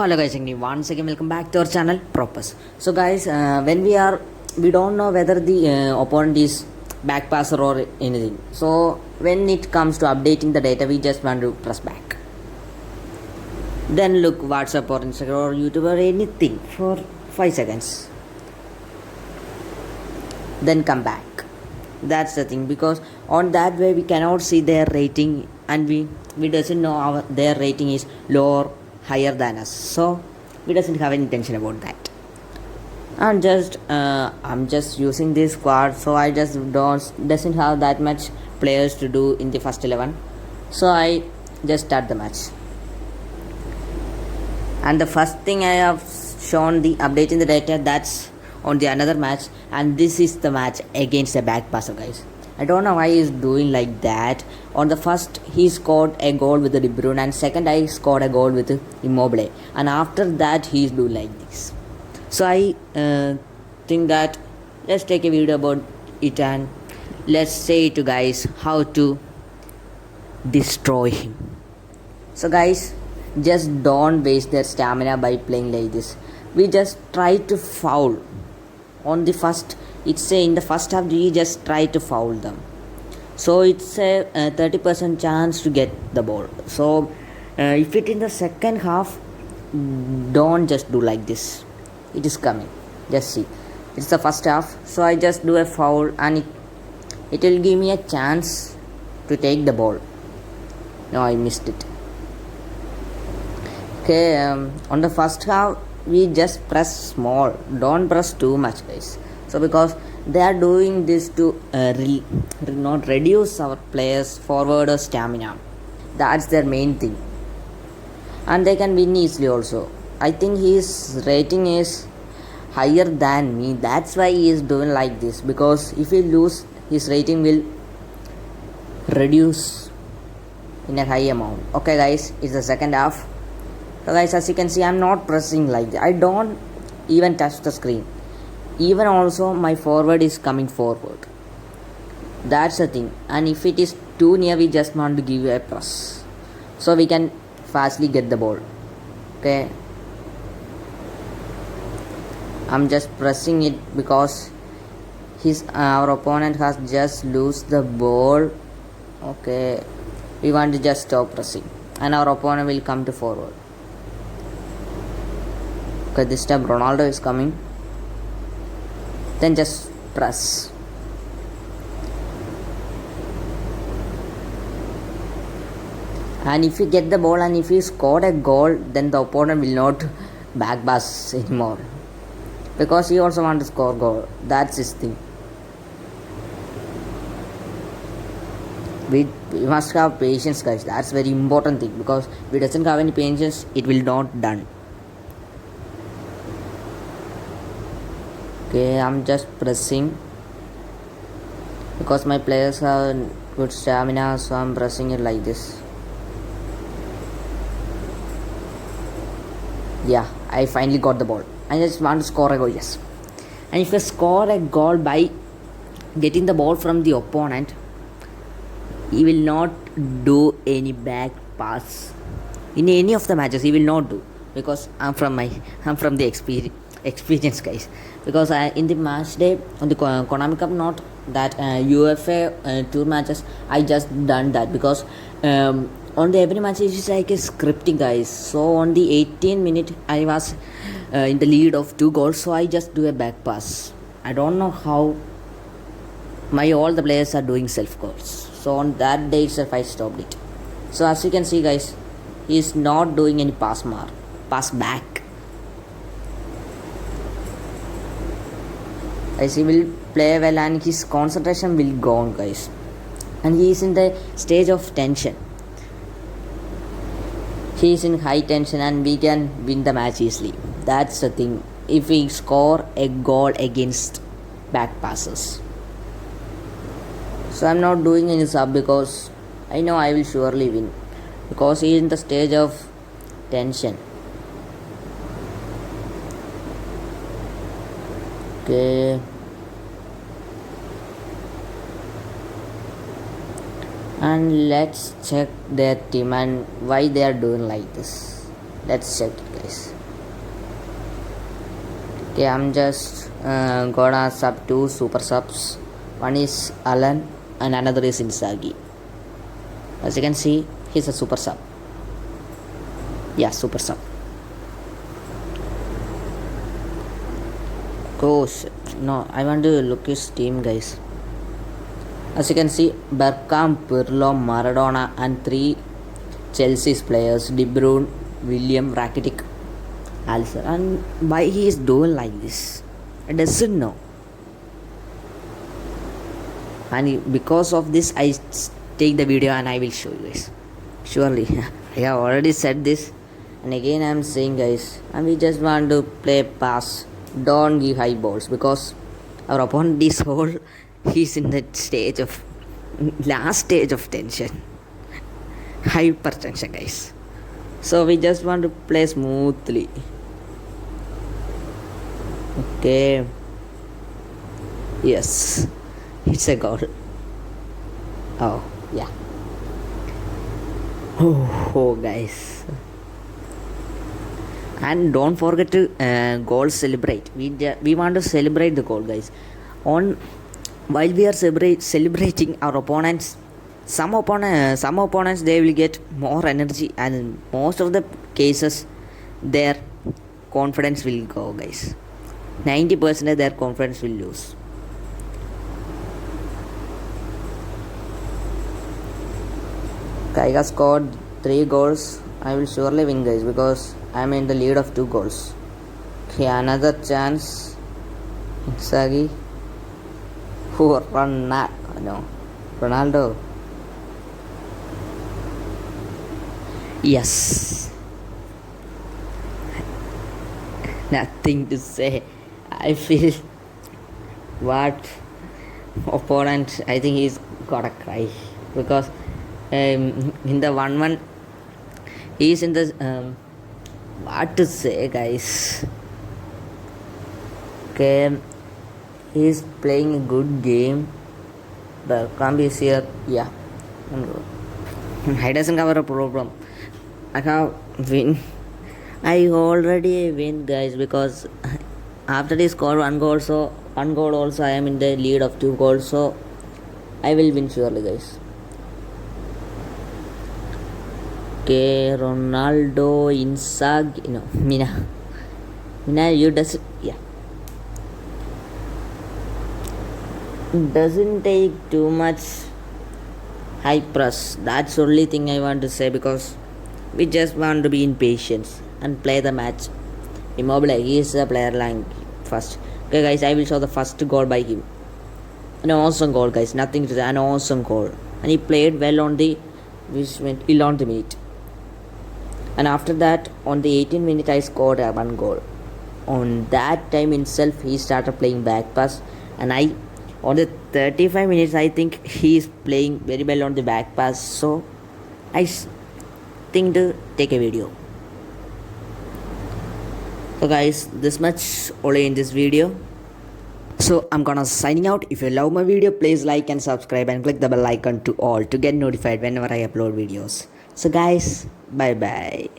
Hello guys, again, once again welcome back to our channel Propus. So guys, when we don't know whether the opponent is back passer or anything. So when it comes to updating the data, we just want to press back. Then look WhatsApp or Instagram or YouTube or anything for 5 seconds. Then come back. That's the thing, because on that way we cannot see their rating, and we doesn't know their rating is low or higher than us, so we doesn't have any tension about that. And I'm just using this squad, so I just doesn't have that much players to do in the first 11, so I just start the match. And the first thing I have shown the update in the data, that's on the another match, and this is the match against a back passer, guys. I don't know why he's doing like that. On the first, he scored a goal with the De Bruyne, and second I scored a goal with Immobile, and after that he's doing like this. So I think that let's take a video about it and let's say to guys how to destroy him. So guys, just don't waste their stamina by playing like this. We just try to foul on the first. It's in the first half we just try to foul them, so it's a 30% chance to get the ball. So if it in the second half, don't just do like this. It is coming, just see, it's the first half, so I just do a foul and it will give me a chance to take the ball. No, I missed it. Okay, on the first half we just press small, don't press too much, guys. So because they are doing this to not reduce our players forward or stamina, that's their main thing, and they can win easily also. I think his rating is higher than me, that's why he is doing like this, because if he lose, his rating will reduce in a high amount. Okay guys, it's the second half. So guys, as you can see, I'm not pressing like that. I don't even touch the screen. Even also my forward is coming forward. That's the thing. And if it is too near, we just want to give a press, so we can fastly get the ball. Okay, I'm just pressing it because our opponent has just lose the ball. Okay, we want to just stop pressing and our opponent will come to forward. Okay, this time Ronaldo is coming. Then just press. And if you get the ball and if you scored a goal, then the opponent will not back pass anymore, because he also wants to score goal. That's his thing. We must have patience, guys. That's very important thing, because if we doesn't have any patience, it will not done. Okay, I'm just pressing because my players have good stamina, so I'm pressing it like this. Yeah, I finally got the ball. I just want to score a goal, yes. And if you score a goal by getting the ball from the opponent, he will not do any back pass in any of the matches. He will not do, because I'm from the experience, guys. Because in the match day on the Konami Cup, not that UFA tour matches, I just done that, because on the every match it is like a scripting, guys. So on the 18th minute I was in the lead of 2 goals, so I just do a back pass. I don't know how all the players are doing self goals, so on that day itself I stopped it. So as you can see, guys, he is not doing any pass back. Guys, he will play well and his concentration will go on, guys, and he is in the stage of tension. He is in high tension and we can win the match easily. That's the thing, if we score a goal against back passes. So I'm not doing any sub, because I know I will surely win, because he is in the stage of tension. Okay, and let's check their team and why they are doing like this. Let's check it, guys. Okay, I'm just gonna sub 2 super subs. One is Alan and another is Inzaghi. As you can see, he's a super sub. Yeah, super sub. Gosh, no, I want to look his team, guys. As you can see, Bergkamp, Pirlo, Maradona and 3 Chelsea's players, De Bruyne, William, Rakitic, Alisson. And why he is doing like this? I doesn't know. And because of this, I take the video and I will show you guys. Surely, I have already said this, and again I am saying, guys, and we just want to play pass. Don't give high balls because our opponent is whole. He's in that stage of last stage of tension, hypertension, guys. So we just want to play smoothly. Okay. Yes, it's a goal. Oh yeah. Oh guys. And don't forget to goal celebrate. We want to celebrate the goal, guys. On while we are celebrating our opponents, some opponents they will get more energy, and in most of the cases their confidence will go, guys. 90% their confidence will lose. Kaiga scored 3 goals. I will surely win, guys, because I am in the lead of 2 goals. Okay, another chance. Inzaghi. Ronaldo. Yes. Nothing to say. I feel what opponent. I think he's gotta cry because in the 1-1 he's in the what to say, guys. Okay, he's playing a good game. Bergkamp is here. Yeah, I doesn't have a problem. I have win. I already win, guys, because after he scored 1 goal, also I am in the lead of 2 goals, so I will win surely, guys. Okay, Ronaldo, Inzaghi, no, Mina, you does it, yeah. Doesn't take too much high press. That's the only thing I want to say, because we just want to be in patience and play the match. Immobile, he is the player line first. Okay, guys, I will show the first goal by him. An awesome goal, guys. Nothing to say. An awesome goal, and he played well on the 11th minute. And after that, on the 18th minute, I scored 1 goal. On that time itself, he started playing back pass, and on the 35 minutes, I think he is playing very well on the back pass. So I think to take a video. So guys, this much only in this video. So I'm gonna signing out. If you love my video, please like and subscribe and click the bell icon to all to get notified whenever I upload videos. So guys, bye bye.